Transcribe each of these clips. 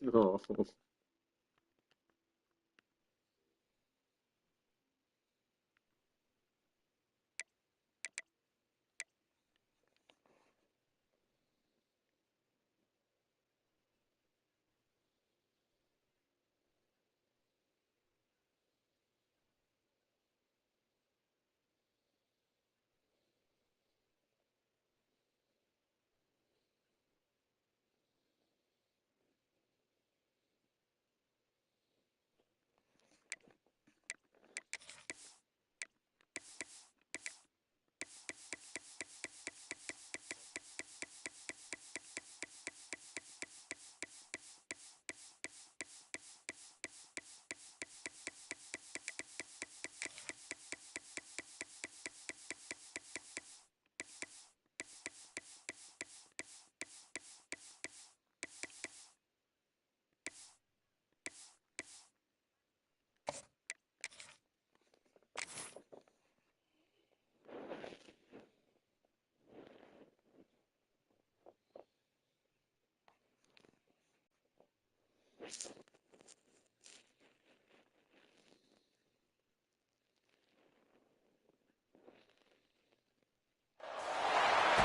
No.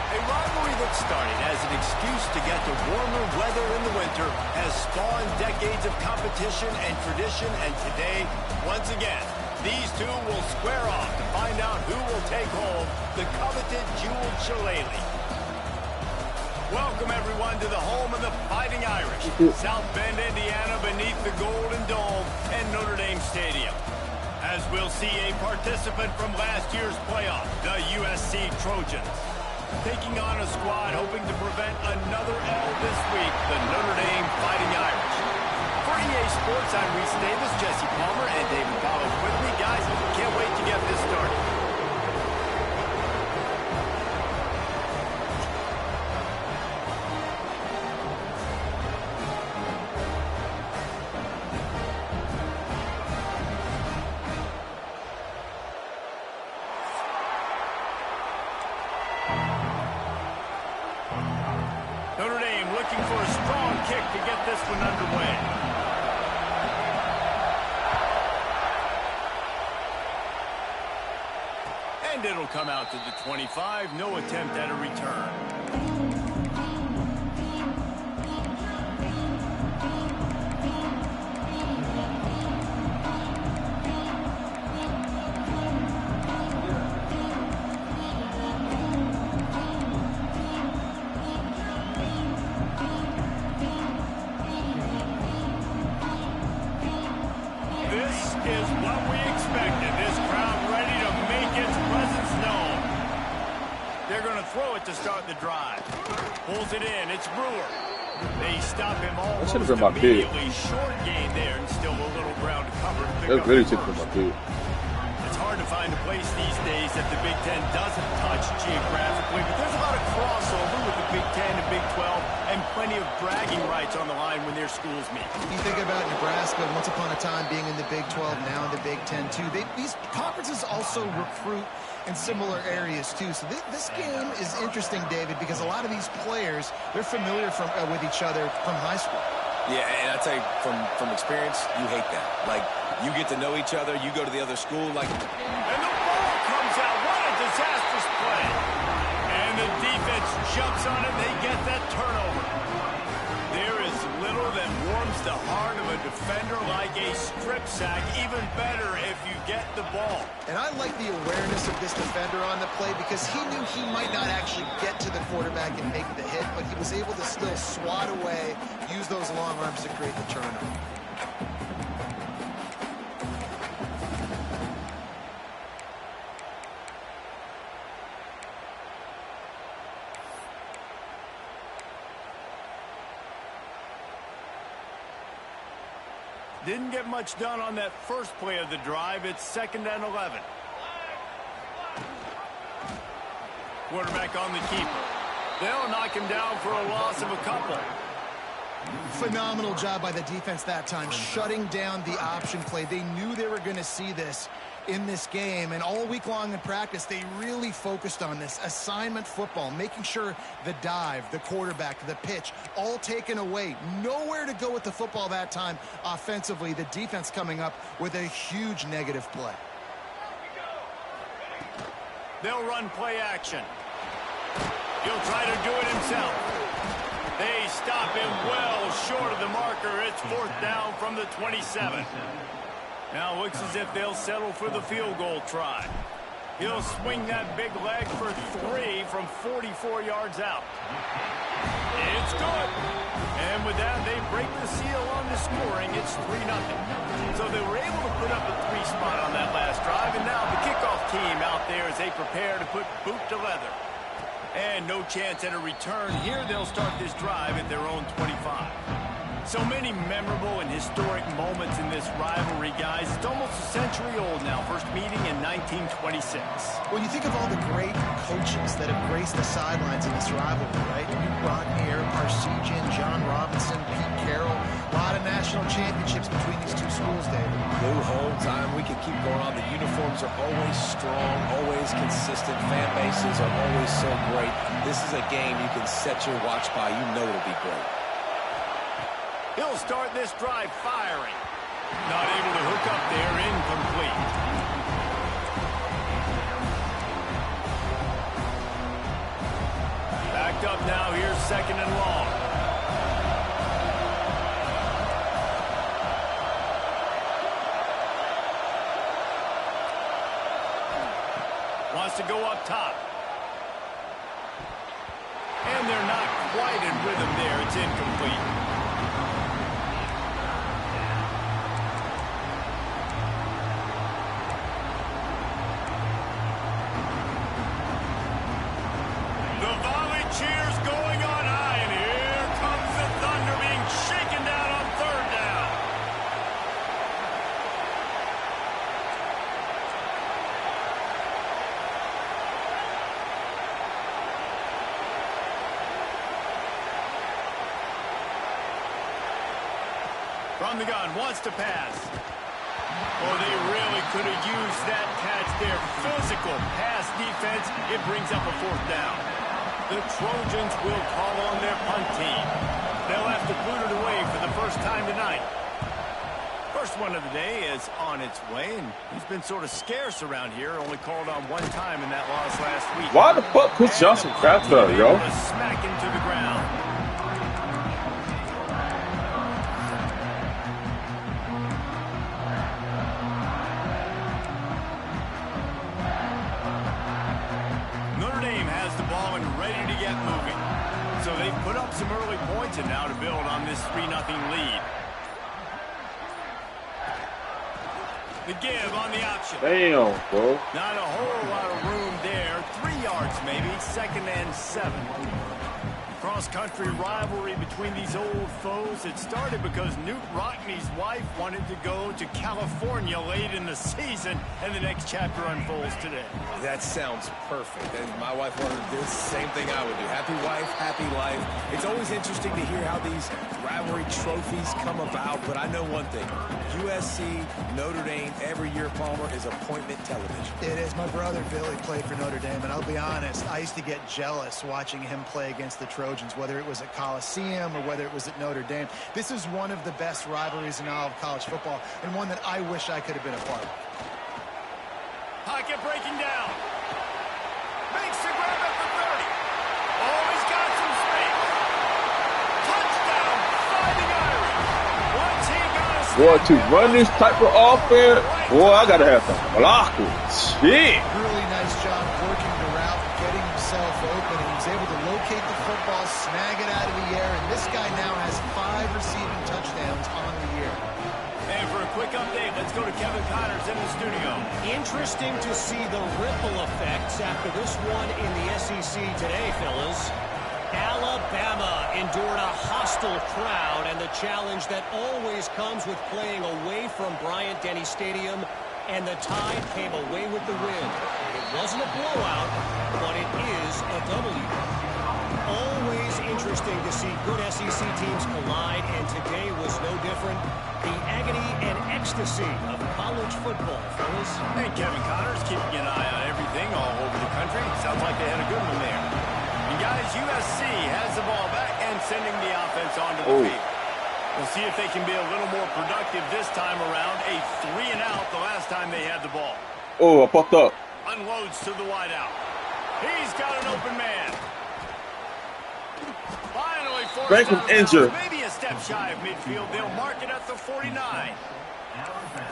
A rivalry that started as an excuse to get to warmer weather in the winter has spawned decades of competition and tradition, and today, once again, these two will square off to find out who will take home the coveted jeweled shillelagh. Welcome, everyone, to the home of the Fighting Irish, South Bend, Indiana, beneath the Golden Dome and Notre Dame Stadium. As we'll see a participant from last year's playoff, the USC Trojans, taking on a squad hoping to prevent another L this week, the Notre Dame Fighting Irish. For EA Sports, I'm Reese Davis, Jesse Palmer, and David Powell with me. Guys, can't wait to get this started. Notre Dame looking for a strong kick to get this one underway. And it'll come out to the 25. No attempt at a return. This is what we expected. This crowd ready to make its presence known. They're going to throw it to start the drive. Pulls it in. It's Brewer. They stop him almost should have been my big. immediately. Short gain there and still a little ground to cover. That really should have been my dude. It's hard to find a place these days that the Big Ten doesn't touch geographically, but there's a lot of crossover with the Big Ten and Big 12 and plenty of bragging rights on the line when their schools meet. You think about Nebraska once upon a time being in the Big 12, now in the Big 10 too. These conferences also recruit in similar areas too. So this game is interesting, David, because a lot of these players, they're familiar with each other from high school. Yeah, and I tell you, from experience, you hate that. Like, you get to know each other, you go to the other school, like... And the ball comes out. What a disastrous play. And the defense jumps on it. They get that turnover. There is little that warms the heart of a defender like a strip sack. Even better if you get the ball. And I like the awareness of this defender on the play because he knew he might not actually get to the quarterback and make the hit, but he was able to still swat away, use those long arms to create the turnover. Didn't get much done on that first play of the drive. It's 2nd and 11. Quarterback on the keeper. They'll knock him down for a loss of a couple. Phenomenal job by the defense that time, shutting down the option play. They knew they were going to see this, in this game, and all week long in practice, they really focused on this assignment football, making sure the dive, the quarterback, the pitch, all taken away. Nowhere to go with the football that time offensively. The defense coming up with a huge negative play. They'll run play action. He'll try to do it himself. They stop him well short of the marker. It's 4th down from the 27. Now looks as if they'll settle for the field goal try. He'll swing that big leg for 3 from 44 yards out. It's good. And with that, they break the seal on the scoring. It's 3-0. So they were able to put up a 3 spot on that last drive. And now the kickoff team out there as they prepare to put boot to leather. And no chance at a return. Here they'll start this drive at their own 25. So many memorable and historic moments in this rivalry, guys. It's almost a century old now. First meeting in 1926. When you think of all the great coaches that have graced the sidelines in this rivalry, right? Newt Rockne, Parsegian, John Robinson, Pete Carroll. A lot of national championships between these two schools, David. The whole time we can keep going on. The uniforms are always strong, always consistent. Fan bases are always so great. This is a game you can set your watch by. You know it'll be great. He'll start this drive firing. Not able to hook up there, incomplete. Backed up now, here's 2nd and long. Wants to go up top. And they're not quite in rhythm there, it's incomplete. From the gun, wants to pass. Oh, they really could have used that catch there. Physical pass defense. It brings up a 4th down. The Trojans will call on their punt team. They'll have to boot it away for the first time tonight. First one of the day is on its way, and he's been sort of scarce around here. Only called on 1 time in that loss last week. Why the fuck put Johnson Craft up, yo? Smack him to the ground. Notre Dame has the ball and ready to get moving. So they've put up some early points and now to build on this 3-0 lead. The give on the option. Damn, bro. Not a whole lot of room there. 3 yards maybe. 2nd and 7. Cross-country rivalry between these old foes. It started because Newt Rockne's wife wanted to go to California late in the season, and the next chapter unfolds today. That sounds perfect. And my wife wanted to do the same thing I would do. Happy wife, happy life. It's always interesting to hear how these rivalry trophies come about, but I know one thing. USC, Notre Dame, every year, Palmer, is appointment television. It is. My brother Billy played for Notre Dame, and I'll be honest, I used to get jealous watching him play against the Trojans, whether it was at Coliseum or whether it was at Notre Dame. This is one of the best rivalries in all of college football, and one that I wish I could have been a part of. Pocket breaking down. Makes the grab at the 30. Oh, he's got some space. Touchdown, Fighting Irish. Once he got a Boy, to run this type of offense, boy, I gotta have some blockers. Shit. Really nice job working the route, getting himself open, and he's able to locate the football, snag it out of the air, and this guy now has 5 receiving touchdowns on the year. And for a quick update, let's go to Kevin Connors in the studio. Interesting to see the ripple effects after this one in the SEC today, fellas. Alabama endured a hostile crowd and the challenge that always comes with playing away from Bryant-Denny Stadium, and the Tide came away with the win. It wasn't a blowout, but it is a W. always interesting to see good SEC teams collide, and today was no different. The agony and ecstasy of college football, fellas. And Kevin Connors keeping an eye on everything all over the country. Sounds like they had a good one there. And guys, USC has the ball back and sending the offense onto the field. We'll see if they can be a little more productive this time around. A 3-and-out the last time they had the ball. Oh, I popped up. Unloads to the wideout. He's got an open man. Finally forced Frank was injured. Maybe a step shy of midfield. They'll mark it at the 49.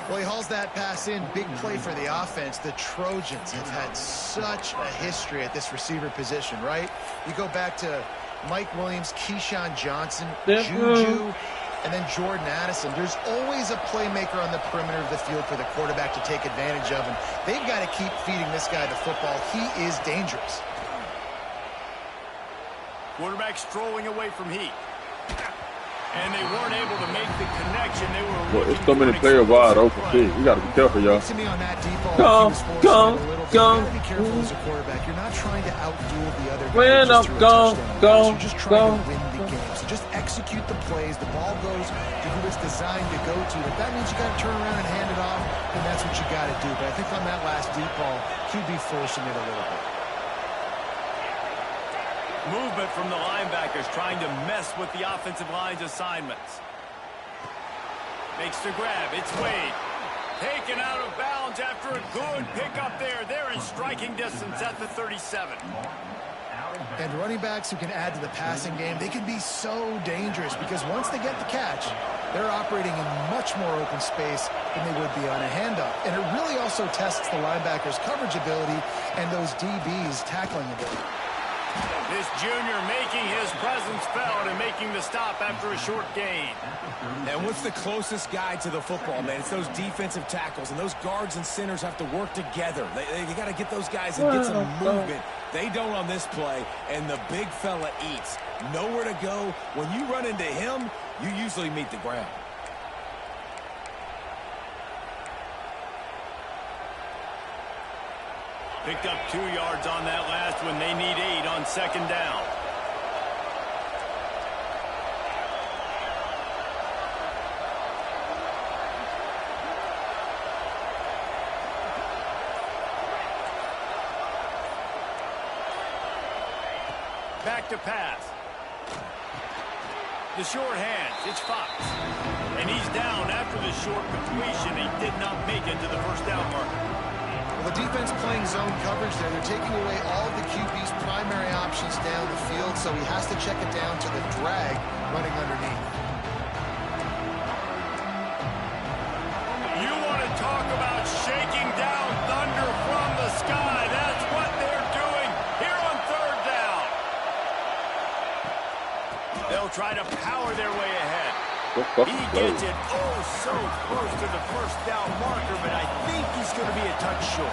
Well, he hauls that pass in. Big play for the offense. The Trojans have had such a history at this receiver position, right? You go back to Mike Williams, Keyshawn Johnson, Juju, and then Jordan Addison. There's always a playmaker on the perimeter of the field for the quarterback to take advantage of, and they've got to keep feeding this guy the football. He is dangerous. Quarterback strolling away from heat. And they weren't able to make the connection. They were Well, it's so many players wide open, too. You got to be careful, y'all. To me on that deep ball, Go. you got to be careful as a quarterback. You're not trying to outduel the other guy. You're just trying to win the game. So just execute the plays. The ball goes to who it's designed to go to. If that means you got to turn around and hand it off, then that's what you got to do. But I think on that last deep ball, he'd be forcing it a little bit. Movement from the linebackers trying to mess with the offensive line's assignments. Makes the grab. It's Wade. Taken out of bounds after a good pickup there. They're in striking distance at the 37. And running backs who can add to the passing game, they can be so dangerous because once they get the catch, they're operating in much more open space than they would be on a handoff. And it really also tests the linebackers' coverage ability and those DBs' tackling ability. This junior making his presence felt and making the stop after a short gain. And what's the closest guy to the football, man? It's those defensive tackles, and those guards and centers have to work together. They got to get those guys and get some movement. They don't on this play, and the big fella eats. Nowhere to go. When you run into him, you usually meet the ground. Picked up 2 yards on that last one. They need 8 on second down. Back to pass. The short hands. It's Fox. And he's down after the short completion. He did not make it to the first down marker. The defense playing zone coverage there. They're taking away all of the QB's primary options down the field, so he has to check it down to the drag running underneath. You want to talk about shaking down thunder from the sky. That's what they're doing here on third down. They'll try to power their way ahead. He gets it so close to the first down marker, but I think he's going to be a touch short.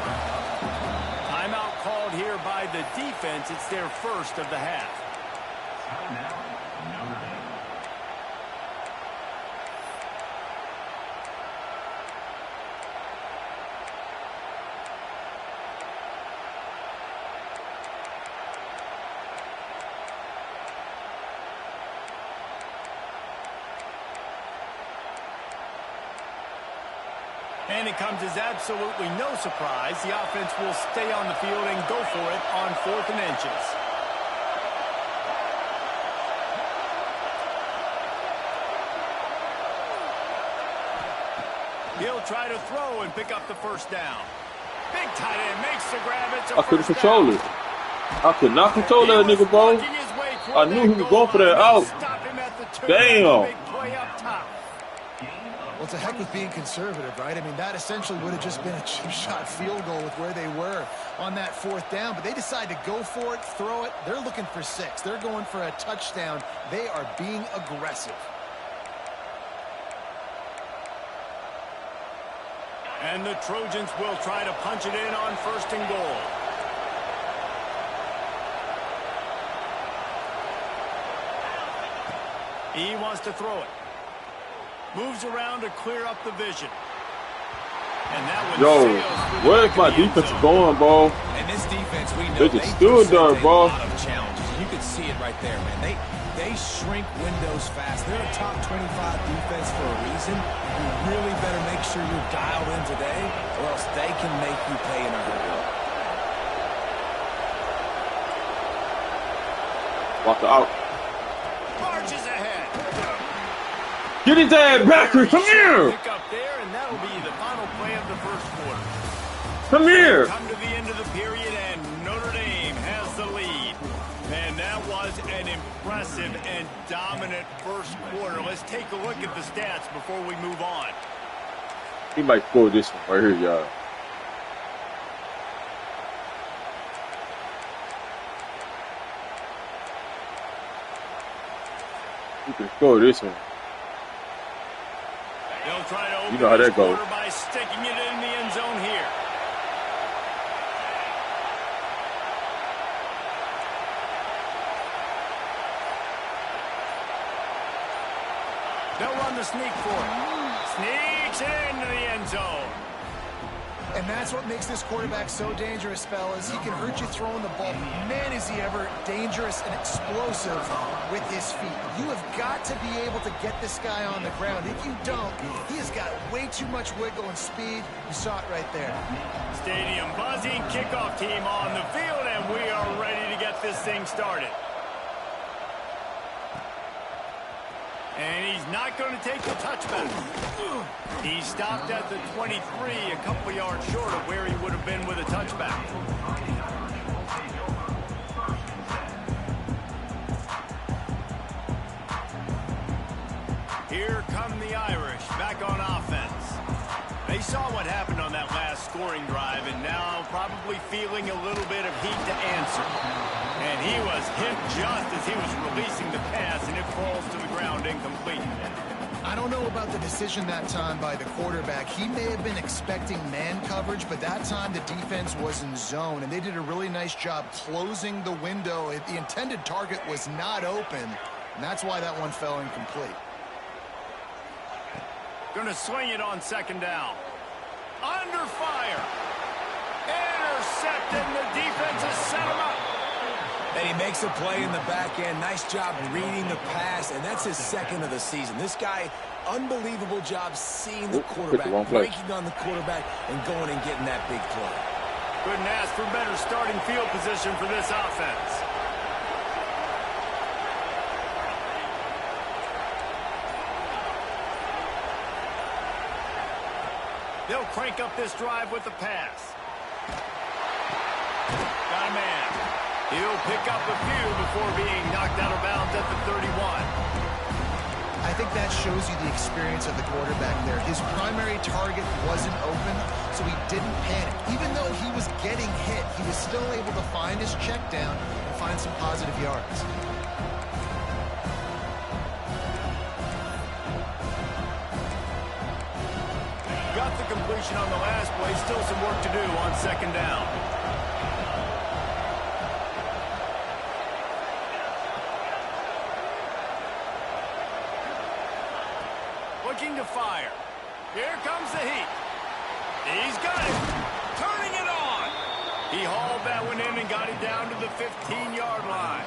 Timeout called here by the defense. It's their first of the half. And it comes as absolutely no surprise. The offense will stay on the field and go for it on 4th and inches. He'll try to throw and pick up the first down. Big tight end makes the grab. It's a I couldn't control it. I could not control that nigga, bro. I knew he was going for that out. Damn. Well, it's a heck with being conservative, right? I mean, that essentially would have just been a chip-shot field goal with where they were on that 4th down. But they decide to go for it, throw it. They're looking for 6. They're going for a touchdown. They are being aggressive. And the Trojans will try to punch it in on 1st and goal. He wants to throw it. Moves around to clear up the vision. And that one where's my defense going, bro? And this defense, we know they just stood there, bro. you could see it right there, man. They shrink windows fast. They're a top 25 defense for a reason. You really better make sure you're dialed in today, or else they can make you pay in a hurry. Walker out. Marches ahead. Get his ass backwards. Come here. Pick up there, and that'll be the final play of the first quarter. Come here. Come to the end of the period, and Notre Dame has the lead. And that was an impressive and dominant first quarter. Let's take a look at the stats before we move on. He might score this one right here, y'all. You can score this one. They'll try to open You know how that goes. by sticking it in the end zone here. They'll run the sneak for it. Sneaks into the end zone. And that's what makes this quarterback so dangerous, fellas. He can hurt you throwing the ball. Man, is he ever dangerous and explosive with his feet. You have got to be able to get this guy on the ground. If you don't, he has got way too much wiggle and speed. You saw it right there. Stadium buzzing, kickoff team on the field, and we are ready to get this thing started. And he's not going to take the touchback. He stopped at the 23, a couple yards short of where he would have been with a touchback. Here come the Irish, back on offense. They saw what happened on that last scoring drive, and now probably feeling a little bit of heat to answer. And he was hit just as he was releasing the pass, and it falls to the ground incomplete. I don't know about the decision that time by the quarterback. He may have been expecting man coverage, but that time the defense was in zone, and they did a really nice job closing the window. The intended target was not open, and that's why that one fell incomplete. Going to swing it on second down. Under fire. Intercepted, and the defense has set him up. And he makes a play in the back end. Nice job reading the pass, and that's his second of the season. This guy, unbelievable job seeing the quarterback, breaking on the quarterback, and going and getting that big play. Couldn't ask for better starting field position for this offense. They'll crank up this drive with the pass. Got a man. He'll pick up a few before being knocked out of bounds at the 31. I think that shows you the experience of the quarterback there. His primary target wasn't open, so he didn't panic. Even though he was getting hit, he was still able to find his check down and find some positive yards. Got the completion on the last play. Still some work to do on second down. Looking to fire. Here comes the heat. He's got it. Turning it on. He hauled that one in and got it down to the 15-yard line.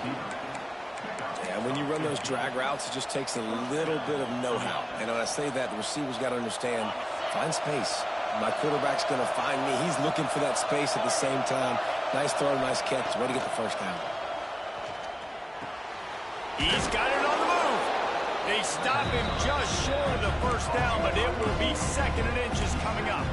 Yeah, when you run those drag routes, it just takes a little bit of know-how. And when I say that, the receiver's got to understand, find space. My quarterback's going to find me. He's looking for that space at the same time. Nice throw, nice catch. Way to get the first down. He's got it on the move. They stop him just short of the first down, but it will be second and inches coming up.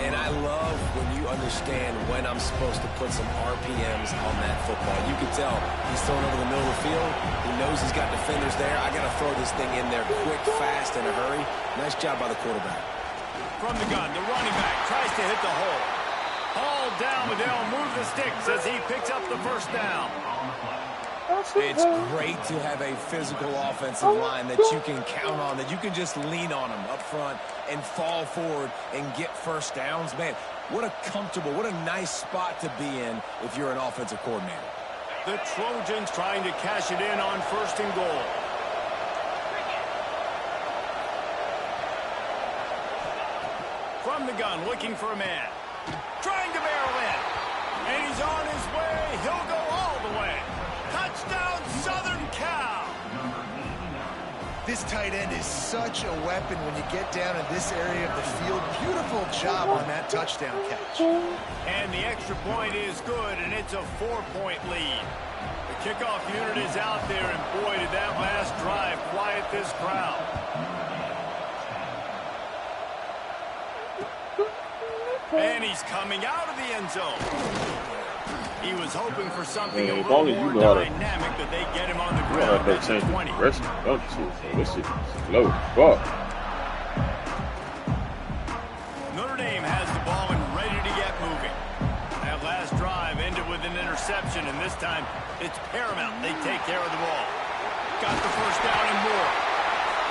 And I love when you understand when I'm supposed to put some RPMs on that football. You can tell he's throwing over the middle of the field. He knows he's got defenders there. I got to throw this thing in there quick, fast, in a hurry. Nice job by the quarterback. From the gun, the running back tries to hit the hole. Hauled down, but they'll move the sticks as he picks up the first down. It's great to have a physical offensive line that you can count on, that you can just lean on them up front and fall forward and get first downs. Man, what a comfortable, what a nice spot to be in if you're an offensive coordinator. The Trojans trying to cash it in on first and goal. From the gun, looking for a man. Trying to barrel in. And he's on his way. He'll go all the way. tight end is such a weapon when you get down in this area of the field. Beautiful job on that touchdown catch. And the extra point is good, and it's a 4-point lead. The kickoff unit is out there, and boy, did that last drive quiet this crowd. And he's coming out of the end zone. He was hoping for something a little more dynamic that they get him on the ground at the 20. This is slow. Fuck. Notre Dame has the ball and ready to get moving. That last drive ended with an interception, and this time it's paramount they take care of the ball. Got the first down and more.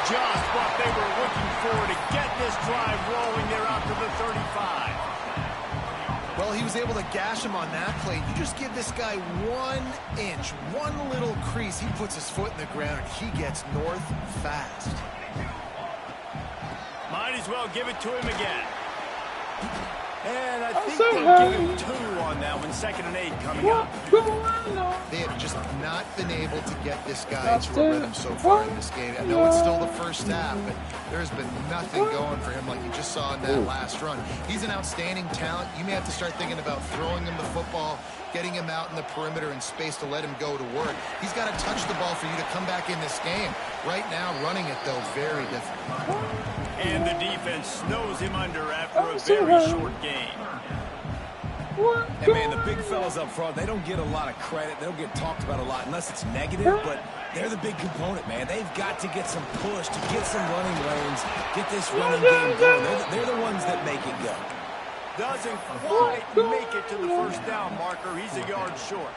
Just what they were looking for to get this drive rolling. They're out to the 35. Well, he was able to gash him on that play. You just give this guy 1 inch, one little crease. He puts his foot in the ground, and he gets north fast. Might as well give it to him again. And I think they'll give him 2 on that one. 2nd and 8 coming up. They have just not been able to get this guy to a rhythm so far in this game. I know it's still the first half, but there's been nothing going for him like you just saw in that last run. He's an outstanding talent. You may have to start thinking about throwing him the football, getting him out in the perimeter in space to let him go to work. He's got to touch the ball for you to come back in this game. Right now, running it, though, very difficult. And the defense snows him under after a very short game. And, man, the big fellas up front, they don't get a lot of credit. They don't get talked about a lot unless it's negative, but they're the big component, man. They've got to get some push, to get some running lanes, get this running game going. They're the ones that make it go. Doesn't quite make it to the first down marker. He's a yard short.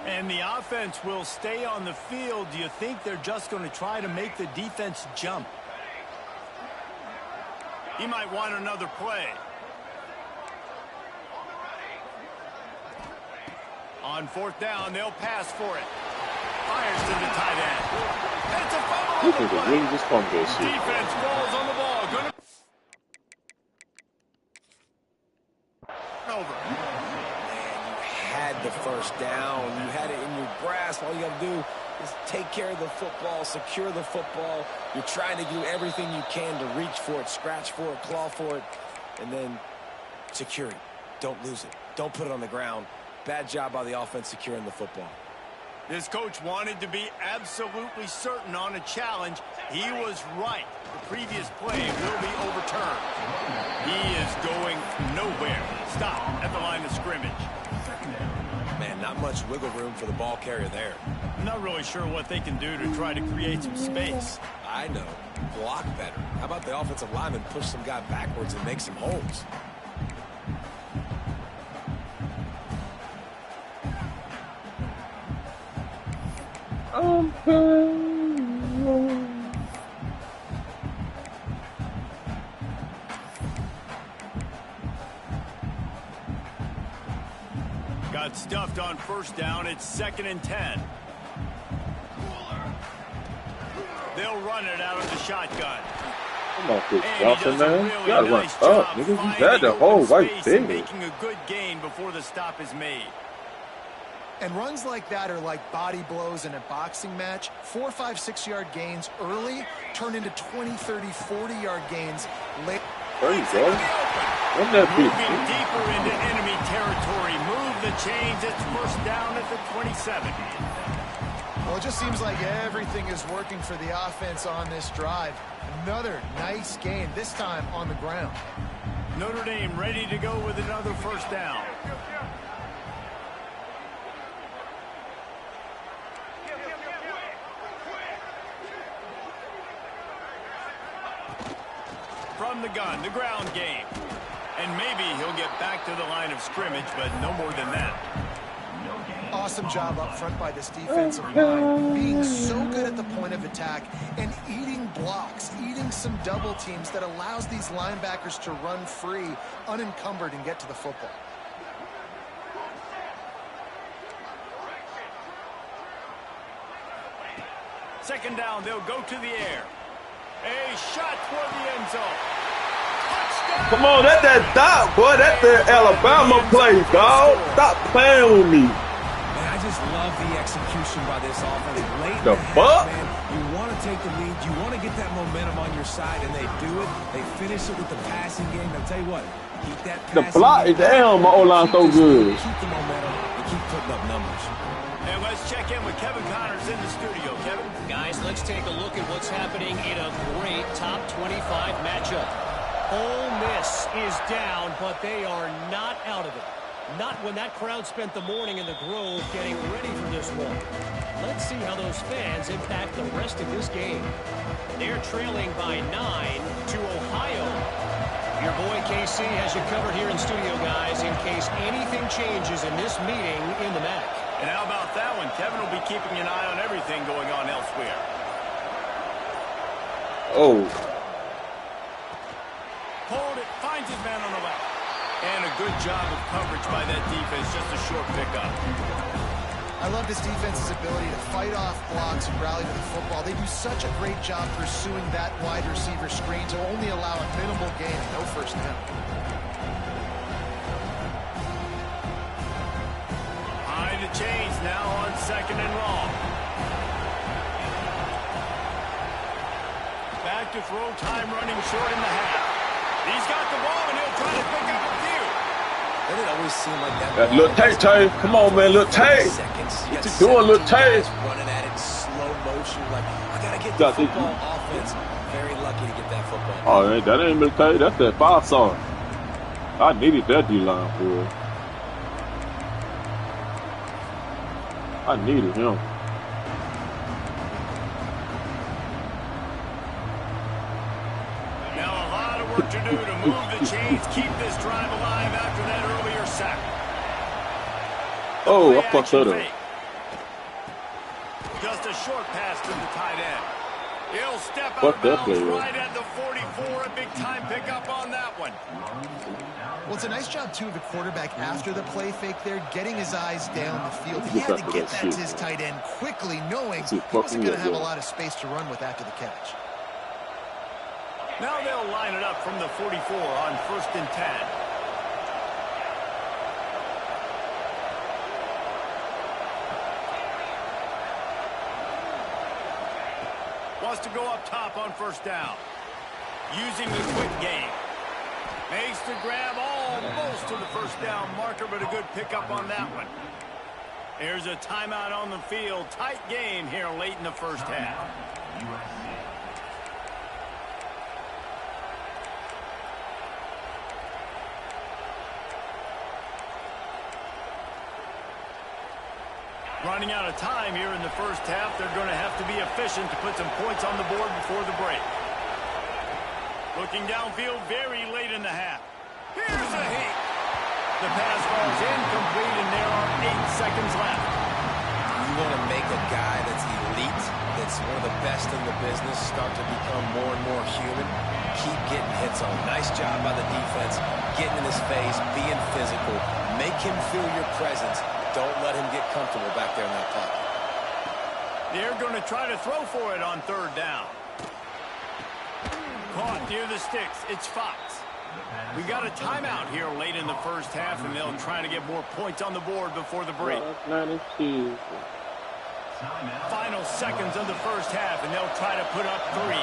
And the offense will stay on the field. Do you think they're just going to try to make the defense jump? He might want another play. On 4th down, they'll pass for it. Fires to the tight end. That's a fumble. Look at the wing just come this shit. Defense falls on the ball. Gonna over. Had the first down. You had it in your grasp. All you got to do is take care of the football, secure the football. You're trying to do everything you can to reach for it, scratch for it, claw for it, and then secure it. Don't lose it. Don't put it on the ground. Bad job by the offense securing the football. This coach wanted to be absolutely certain on a challenge. He was right. The previous play will be overturned. He is going nowhere. Stop at the line of scrimmage. Man, not much wiggle room for the ball carrier there. I'm not really sure what they can do to try to create some space. I know. Block better. How about the offensive lineman push some guy backwards and make some holes? Got stuffed on first down. It's 2nd and 10. They'll run it out of the shotgun. Come on, Chris Johnson, man. You gotta run up, nigga. You had the whole white thing. Making a good gain before the stop is made. And runs like that are like body blows in a boxing match. 4, 5, 6-yard gains early turn into 20, 30, 40-yard gains late. There you go. Run that Moving deeper into enemy territory. Move the chains. It's first down at the 27. Well, it just seems like everything is working for the offense on this drive. Another nice gain, this time on the ground. Notre Dame ready to go with another first down. From the gun, the ground game. And maybe he'll get back to the line of scrimmage, but no more than that. Awesome job up front by this defensive line, being so good at the point of attack and eating blocks, eating some double teams that allows these linebackers to run free, unencumbered, and get to the football. Second down, they'll go to the air. A shot toward the end zone. Touchdown! Come on, that's that dot, boy. That's the Alabama play, dog. Stop playing with me. Man, I just love the execution by this offense. Late The fuck? man, you want to take the lead. You want to get that momentum on your side, and they do it. They finish it with the passing game. I'll tell you what, keep that passing The block is damn, my O-line so good. Keep the momentum and keep putting up numbers. And let's check in with Kevin Connors in the studio. Kevin? Guys, let's take a look at what's happening in a great top 25 matchup. Ole Miss is down, but they are not out of it. Not when that crowd spent the morning in the Grove getting ready for this one. Let's see how those fans impact the rest of this game. They're trailing by 9 to Ohio. Your boy KC has you covered here in studio, guys, in case anything changes in this meeting in the MAC. And how about that one? Kevin will be keeping an eye on everything going on elsewhere. Oh. Hold it, finds his man on the left. And a good job of coverage by that defense, just a short pickup. I love this defense's ability to fight off blocks and rally to the football. They do such a great job pursuing that wide receiver screen to only allow a minimal gain and no first down. Behind the chains now on 2nd and long. Back to throw time, running short in the half. He's got the ball, and he'll try to pick up a few. Doesn't it always seem like that? That's Lil Tay. Come on, man, Lil Tay. What you doing, Lil Tay? Running at it, slow motion. Like, I got to get the football offense. Very lucky to get that football. Oh, man, that ain't Lil Tay. That's that 5-star. I needed that D-line for real. I needed him. Work to do to move the chains, keep this drive alive after that earlier sack. Oh, I fucked that up. Just a short pass to the tight end. He'll step out of bounds right at the 44. A big time pickup on that one. Well, it's a nice job, too, of the quarterback after the play fake there, getting his eyes down the field. He had to get that to his tight end quickly, knowing he wasn't going to have a lot of space to run with after the catch. Now they'll line it up from the 44 on 1st and 10. Wants to go up top on 1st down. Using the quick game. Makes the grab almost to the 1st down marker, but a good pickup on that one. There's a timeout on the field. Tight game here late in the 1st half. Running out of time here in the 1st half. They're going to have to be efficient to put some points on the board before the break. Looking downfield very late in the half. Here's a hit. The pass falls incomplete, and there are 8 seconds left. You want to make a guy that's elite, that's one of the best in the business, start to become more and more human. Keep getting hits on. Nice job by the defense, getting in his face, being physical. Make him feel your presence. Don't let him get comfortable back there in that pocket. They're going to try to throw for it on 3rd down. Caught near the sticks. It's Fox. We got a timeout here late in the 1st half, and they'll try to get more points on the board before the break. Final seconds of the 1st half, and they'll try to put up 3.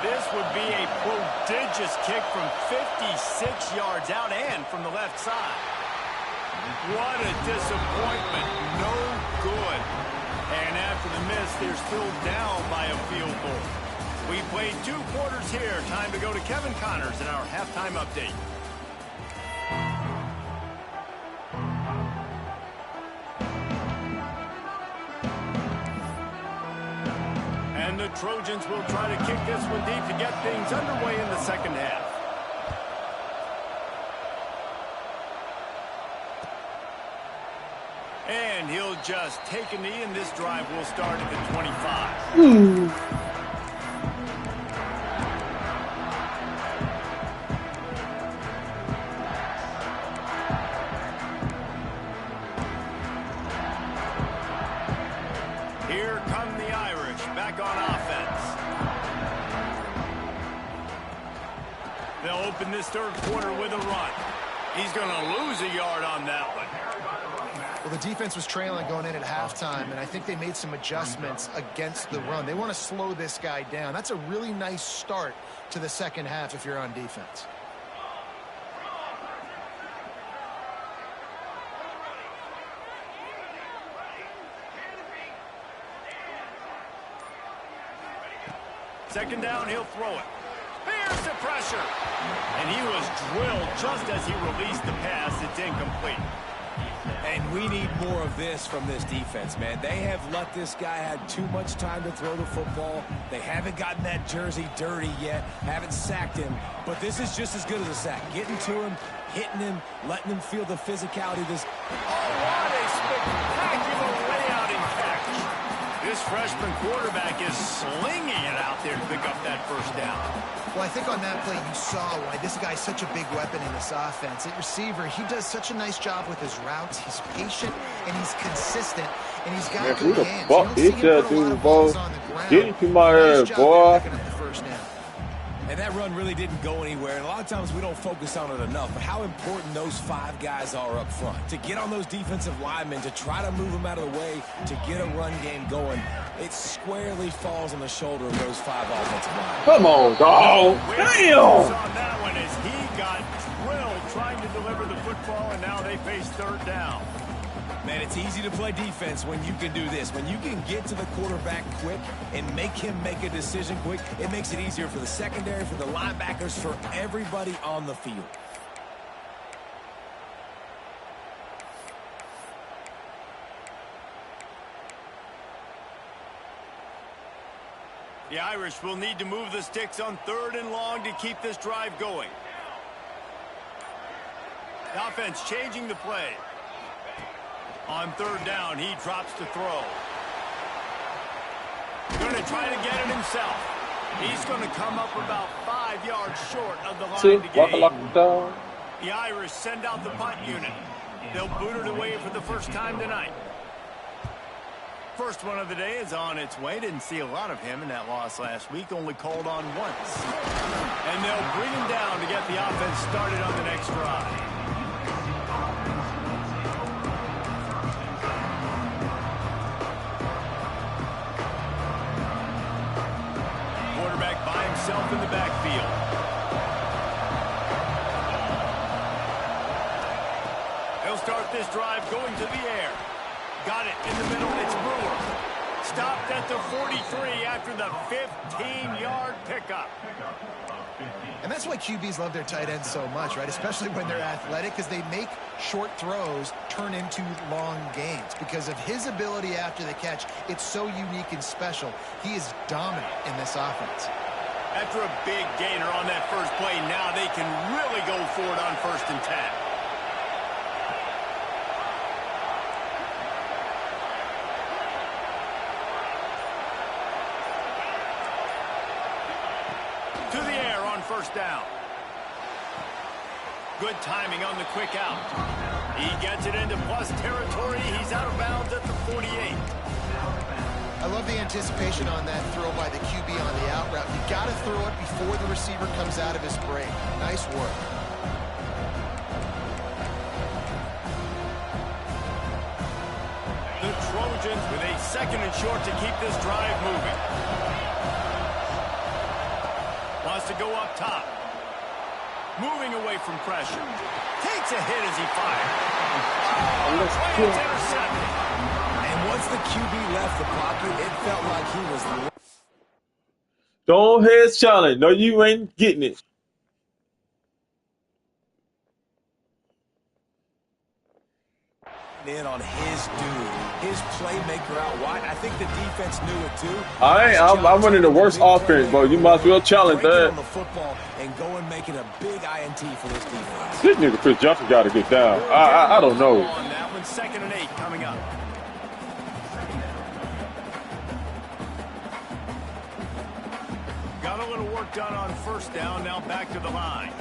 This would be a prodigious kick from 56 yards out and from the left side. What a disappointment. No good. And after the miss, they're still down by a field goal. We played 2 quarters here. Time to go to Kevin Connors in our halftime update. And the Trojans will try to kick this one deep to get things underway in the 2nd half. And he'll just take a knee, and this drive will start at the 25. Here come the Irish back on offense. They'll open this third quarter with a run. He's going to lose a yard on that one. Well, the defense was trailing going in at halftime, and I think they made some adjustments against the run. They want to slow this guy down. That's a really nice start to the second half if you're on defense. Second down, he'll throw it. Here's the pressure. And he was drilled just as he released the pass. It's incomplete. And we need more of this from this defense, man. They have let this guy have too much time to throw the football. They haven't gotten that jersey dirty yet, haven't sacked him. But this is just as good as a sack. Getting to him, hitting him, letting him feel the physicality of this. Oh, what a spectacular layout and catch. This freshman quarterback is slinging it out there to pick up that first down. Well, I think on that play you saw why this guy's such a big weapon in this offense. At receiver, he does such a nice job with his routes. He's patient, and he's consistent, and he's got good hands. You don't see him put a lot of balls on the ground. Get into my head, boy. Picking up the first down. And that run really didn't go anywhere. And a lot of times we don't focus on it enough. But how important those 5 guys are up front. To get on those defensive linemen, to try to move them out of the way, to get a run game going, it squarely falls on the shoulder of those 5 offensive linemen. Come on, dog. Damn. On that one as he got drilled trying to deliver the football, and now they face third down. Man, it's easy to play defense when you can do this. When you can get to the quarterback quick and make him make a decision quick, it makes it easier for the secondary, for the linebackers, for everybody on the field. The Irish will need to move the sticks on 3rd and long to keep this drive going. The offense changing the play. On 3rd down, he drops to throw. Going to try to get it himself. He's going to come up about 5 yards short of the line to gain. The Irish send out the punt unit. They'll boot it away for the first time tonight. First one of the day is on its way. Didn't see a lot of him in that loss last week. Only called on once. And they'll bring him down to get the offense started on the next drive. Quarterback by himself in the backfield. He'll start this drive going to the air. Got it in the middle. It's Brewer. Stopped at the 43 after the 15-yard pickup. And that's why QBs love their tight ends so much, right? Especially when they're athletic, because they make short throws turn into long gains. Because of his ability after the catch, it's so unique and special. He is dominant in this offense. After a big gainer on that first play, now they can really go for it on 1st and 10. To the air on 1st down. Good timing on the quick out. He gets it into plus territory. He's out of bounds at the 48. I love the anticipation on that throw by the QB on the out route. You got to throw it before the receiver comes out of his break. Nice work. The Trojans with a 2nd and short to keep this drive moving. Wants to go up top. Moving away from pressure. Takes a hit as he fires. Oh, it's intercepted. And once the QB left the pocket, it felt like he was... Don't head challenge. No, you ain't getting it. In on his dude, his playmaker out wide. I think the defense knew it too. I'm running the worst offense, bro. You might as well challenge that. On the football and go and make it a big INT for this defense. This nigga Chris Johnson got to get down. I don't know. On that one, 2nd and 8 coming up. Got a little work done on 1st down. Now back to the line.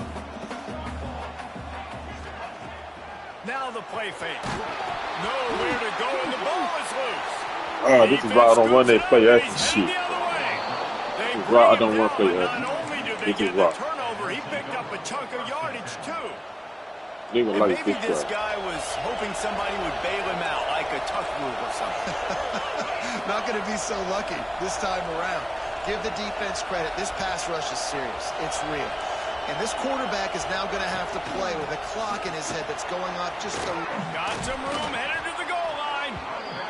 Now the play fake. Nowhere to go, and the ball is loose. This is why I don't run that play action shit. This is why I don't want to play action. This is why. Turnover, he picked up a They would like maybe this guy was hoping somebody would bail him out, like a tuck rule or something. Not going to be so lucky this time around. Give the defense credit. This pass rush is serious. It's real. And this quarterback is now going to have to play with a clock in his head that's going off just a... Got some room, headed to the goal line.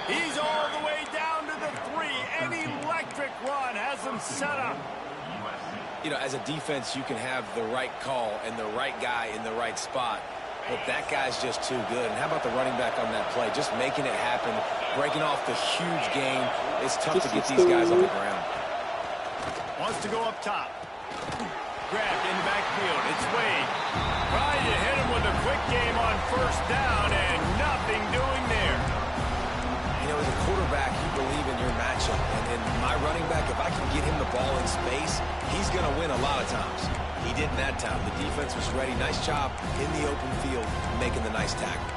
He's all the way down to the 3. An electric run has him set up. You know, as a defense, you can have the right call and the right guy in the right spot, but that guy's just too good. And how about the running back on that play? Just making it happen, breaking off the huge gain. It's tough to get these guys on the ground. Wants to go up top. Grabbed in the backfield. It's Wade. Trying to hit him with a quick game on first down, and nothing doing there. You know, as a quarterback, you believe in your matchup. And my running back, if I can get him the ball in space, he's going to win a lot of times. He didn't that time. The defense was ready. Nice job in the open field making the nice tackle.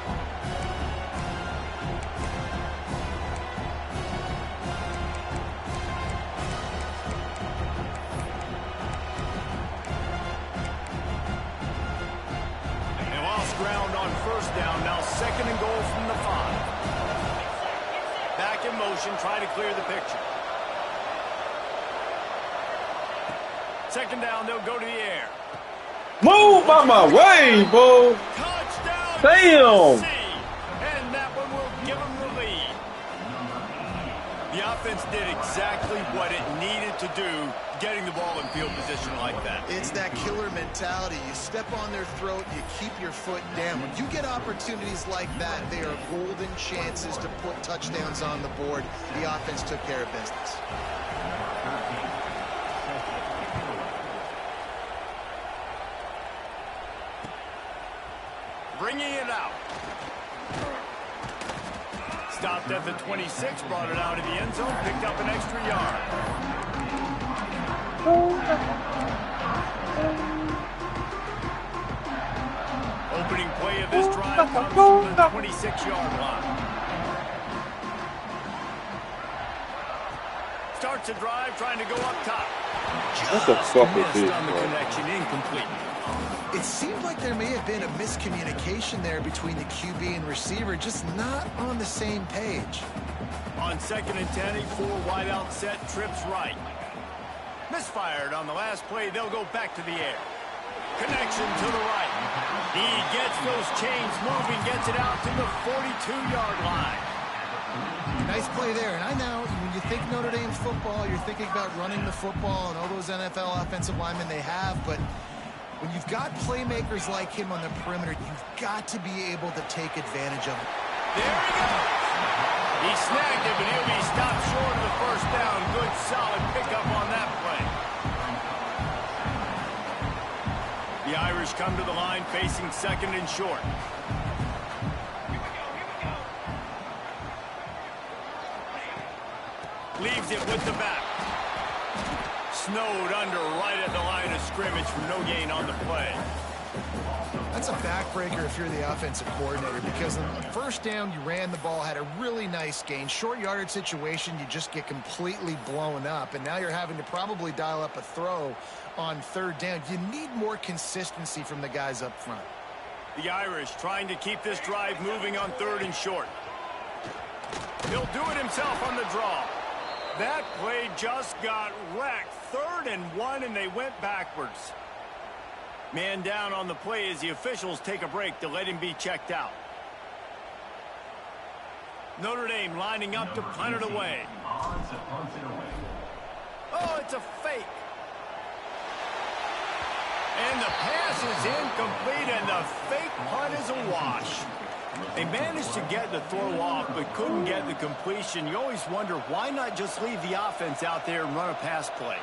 They lost ground on first down. Now 2nd and goal from the 5. Back in motion, trying to clear the picture. 2nd down, they'll go to the air. Move out my way, bro. Touchdown. Damn. USC. And that one will give them the lead. The offense did exactly what it needed to do, getting the ball in field position like that. It's that killer mentality. You step on their throat, you keep your foot down. When you get opportunities like that, they are golden chances to put touchdowns on the board. The offense took care of business. Bringing it out. Stopped at the 26, brought it out of the end zone, picked up an extra yard. Opening play of this drive comes from the 26-yard line. Starts a drive, trying to go up top. What the fuck is Missed this, on the bro? connection, incomplete. It seemed like there may have been a miscommunication there between the QB and receiver, just not on the same page. On 2nd and 10, a 4-wideout set, trips right. Misfired on the last play, they'll go back to the air. Connection to the right. He gets those chains moving, gets it out to the 42-yard line. Nice play there. And I know when you think Notre Dame football, you're thinking about running the football and all those NFL offensive linemen they have, but when you've got playmakers like him on the perimeter, you've got to be able to take advantage of it. There he goes. He snagged it, but he'll be stopped short of the first down. Good, solid pickup on that play. The Irish come to the line facing 2nd and short. Leaves it with the back. Snowed under right at the line of scrimmage from no gain on the play. That's a backbreaker if you're the offensive coordinator, because on the first down, you ran the ball, had a really nice gain. Short yardage situation, you just get completely blown up, and now you're having to probably dial up a throw on 3rd down. You need more consistency from the guys up front. The Irish trying to keep this drive moving on 3rd and short. He'll do it himself on the draw. That play just got wrecked. 3rd and 1, and they went backwards. Man down on the play as the officials take a break to let him be checked out. Notre Dame lining up to punt it away. Oh, it's a fake. And the pass is incomplete, and the fake punt is a wash. They managed to get the throw off, but couldn't get the completion. You always wonder, why not just leave the offense out there and run a pass play?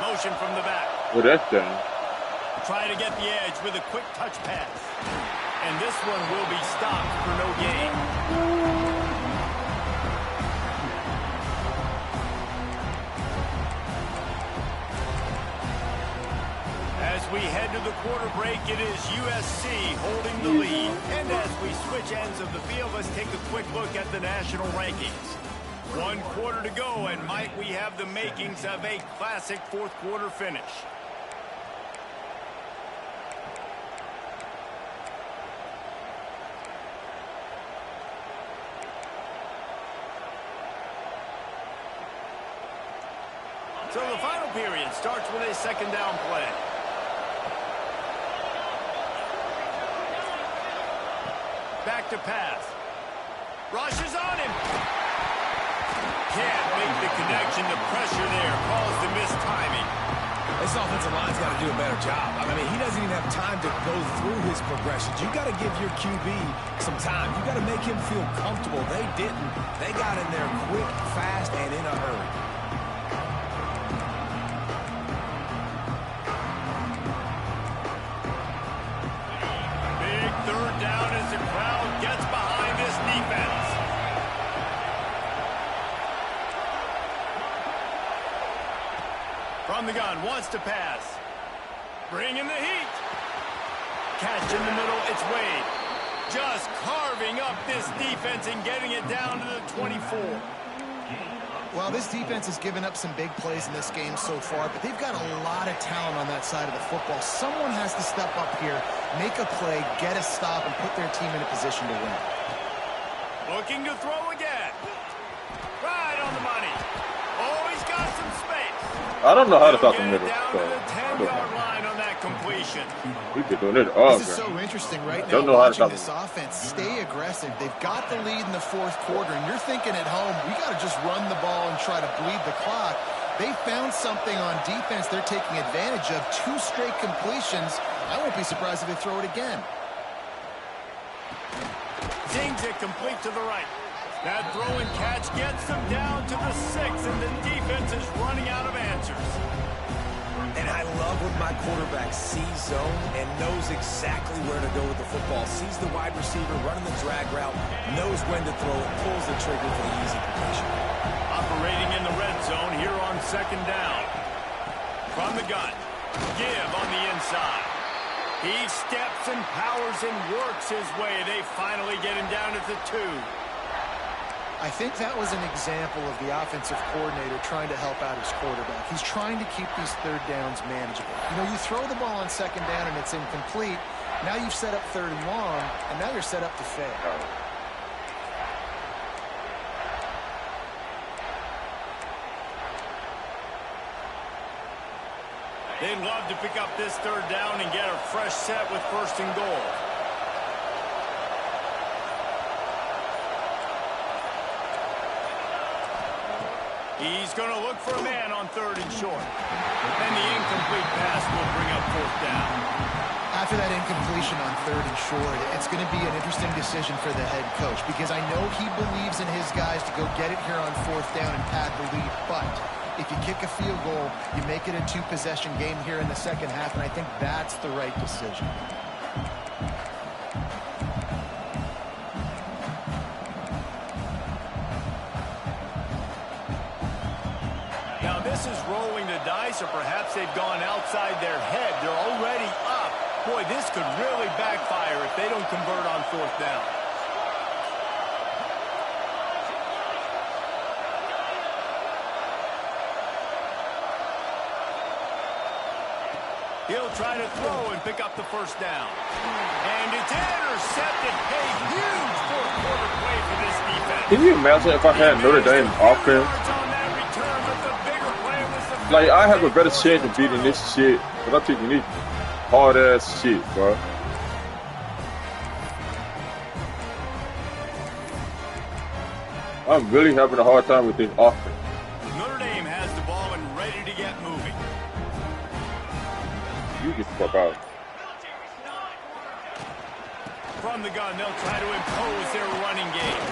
Motion from the back. Well, that's done. Try to get the edge with a quick touch pass. And this one will be stopped for no gain. As we head to the quarter break, it is USC holding the lead. And as we switch ends of the field, let's take a quick look at the national rankings. 1 quarter to go, and might we have the makings of a classic fourth quarter finish. So the final period starts with a second down play. Back to pass. Rushes on him. Can't make the connection. The pressure there caused the missed timing. This offensive line's got to do a better job. I mean, he doesn't even have time to go through his progressions. You got to give your QB some time. You got to make him feel comfortable. They didn't. They got in there quick, fast, and in a hurry. Big third down as the crowd gets behind this defense. From the gun, wants to pass. Bringing the heat. Catch in the middle, it's Wade. Just carving up this defense and getting it down to the 24. Well, this defense has given up some big plays in this game so far, but they've got a lot of talent on that side of the football. Someone has to step up here, make a play, get a stop, and put their team in a position to win. Looking to throw again. Right on the money. Oh, he's got some space. I don't know how to stop the middle. Down to the 10-yard line on that completion. We've been doing it all. This is so interesting right now. Don't know how to watching stop this offense stay aggressive. They've got the lead in the fourth quarter, and you're thinking at home, we got to just run the ball and try to bleed the clock. They found something on defense they're taking advantage of. 2 straight completions. I won't be surprised if they throw it again. Dings it complete to the right. That throw and catch gets them down to the 6, and the defense is running out of answers. And I love when my quarterback sees zone and knows exactly where to go with the football. Sees the wide receiver running the drag route, knows when to throw it, pulls the trigger for the easy completion. Operating in the red zone here on second down. From the gun. Give on the inside. He steps and powers and works his way. They finally get him down at the 2. I think that was an example of the offensive coordinator trying to help out his quarterback. He's trying to keep these third downs manageable. You know, you throw the ball on second down and it's incomplete. Now you've set up third and long, and now you're set up to fail. They'd love to pick up this third down and get a fresh set with first and goal. He's going to look for a man on third and short. And the incomplete pass will bring up fourth down. After that incompletion on third and short, it's going to be an interesting decision for the head coach because I know he believes in his guys to go get it here on fourth down and pad the lead. But if you kick a field goal, you make it a 2-possession game here in the second half, and I think that's the right decision. This is rolling the dice, or perhaps they've gone outside their head. They're already up. Boy, this could really backfire if they don't convert on fourth down. He'll try to throw and pick up the first down. And it's intercepted. A huge fourth quarter play for this defense. Can you imagine if I had Notre Dame offense? Like, I have a better chance of beating this shit, but I'm taking this hard-ass shit, bro. I'm really having a hard time with this offense. Notre Dame has the ball and ready to get moving. You get the fuck out. From the gun, they'll try to impose their running game.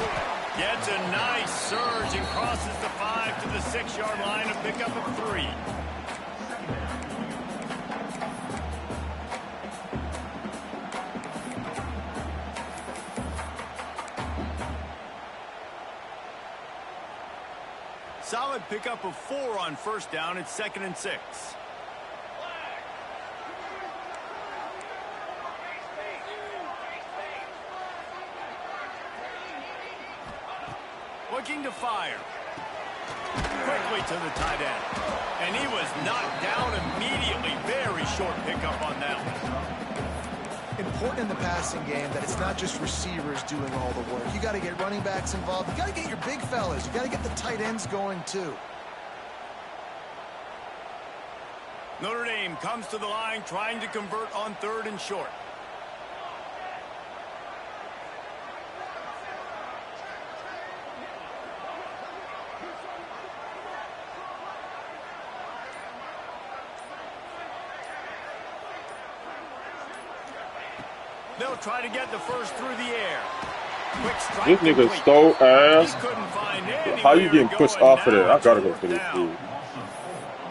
Gets a nice surge and crosses the 5 to the 6-yard line to pick up a 3. Solid pickup of 4 on first down. It's 2nd and 6. Looking to fire. Quickly to the tight end. And he was knocked down immediately. Very short pickup on that one. Important in the passing game that it's not just receivers doing all the work. You got to get running backs involved. You got to get your big fellas. You got to get the tight ends going too. Notre Dame comes to the line trying to convert on 3rd and short. They'll try to get the first through the air. Quick strike. This nigga complete. stole ass. He couldn't find How you getting anywhere to pushed go, off of and that? now I gotta go it's for this down. dude.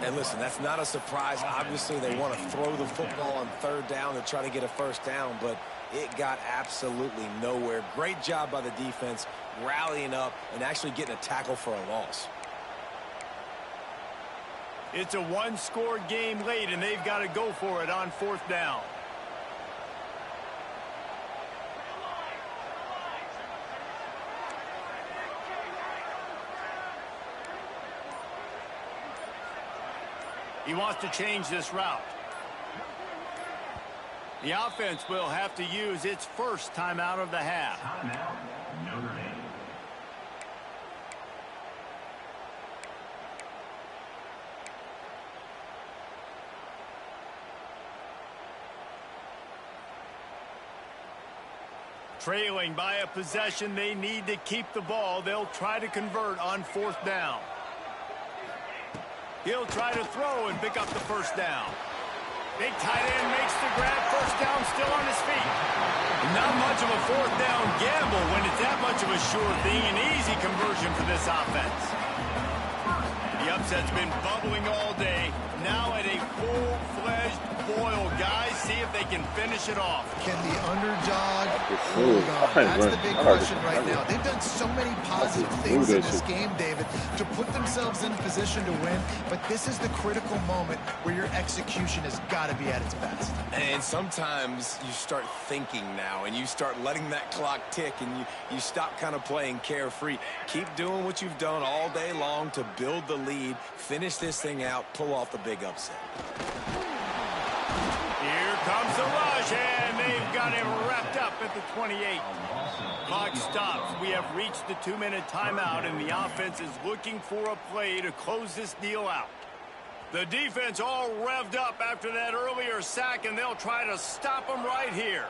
And listen, that's not a surprise. Obviously, they want to throw the football on 3rd down to try to get a first down, but it got absolutely nowhere. Great job by the defense, rallying up and actually getting a tackle for a loss. It's a one-score game late, and they've got to go for it on 4th down. He wants to change this route. The offense will have to use its first timeout of the half. Timeout, Notre Dame. Trailing by a possession, they need to keep the ball. They'll try to convert on 4th down. He'll try to throw and pick up the first down. Big tight end makes the grab. First down, still on his feet. Not much of a 4th down gamble when it's that much of a sure thing. An easy conversion for this offense. The upset's been bubbling all day. Now at a full-fledged boil. Guys, see if they can finish it off. Can the underdog hold on? That's the big question right now. They've done so many positive things in this game, David, to put themselves in a position to win, but this is the critical moment where your execution has got to be at its best. And sometimes you start thinking now, and you start letting that clock tick, and you stop kind of playing carefree. Keep doing what you've done all day long to build the lead, finish this thing out, pull off the big upset. Here comes the rush, and they've got him wrapped up at the 28. Clock stops. We have reached the 2-minute timeout, and the offense is looking for a play to close this deal out. The defense all revved up after that earlier sack, and they'll try to stop them right here.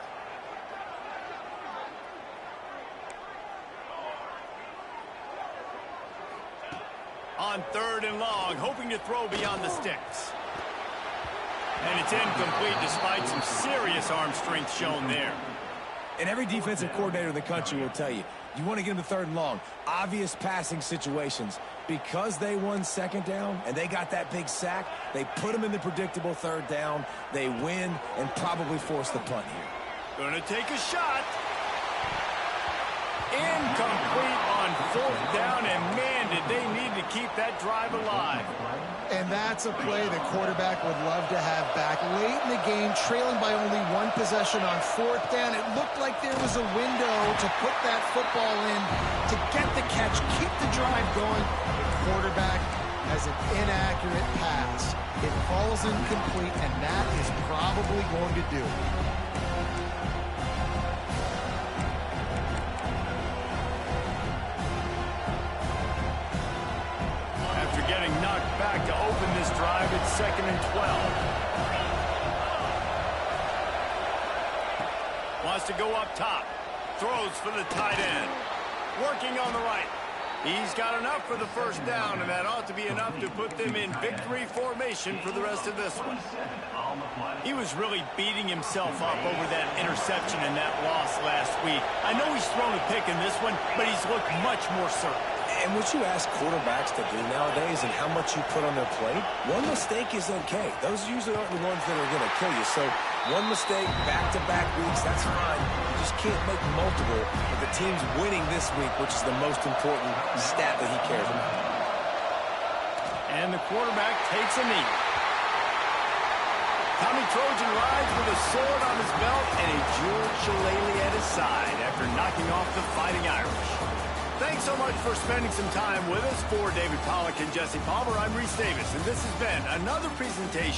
On 3rd and long, hoping to throw beyond the sticks. And it's incomplete despite some serious arm strength shown there. And every defensive coordinator in the country will tell you, you want to get them to 3rd and long. Obvious passing situations. Because they won 2nd down and they got that big sack, they put them in the predictable 3rd down. They win and probably force the punt here. Gonna take a shot. Incomplete on 4th down, and man, did they need to keep that drive alive. And that's a play the quarterback would love to have back. Late in the game, trailing by only 1 possession on 4th down, it looked like there was a window to put that football in, to get the catch, keep the drive going. The quarterback has an inaccurate pass. It falls incomplete, and that is probably going to do it. Getting knocked back to open this drive. It's 2nd and 12. Wants to go up top. Throws for the tight end. Working on the right. He's got enough for the first down, and that ought to be enough to put them in victory formation for the rest of this one. He was really beating himself up over that interception and that loss last week. I know he's thrown a pick in this one, but he's looked much more certain. And what you ask quarterbacks to do nowadays and how much you put on their plate, one mistake is okay. Those usually aren't the ones that are going to kill you. So one mistake, back-to-back weeks, that's fine. You just can't make multiple. But the team's winning this week, which is the most important stat that he cares about. And the quarterback takes a knee. Tommy Trojan rides with a sword on his belt and a George Shillelagh at his side after knocking off the Fighting Irish. Thanks so much for spending some time with us. For David Pollack and Jesse Palmer, I'm Reese Davis, and this has been another presentation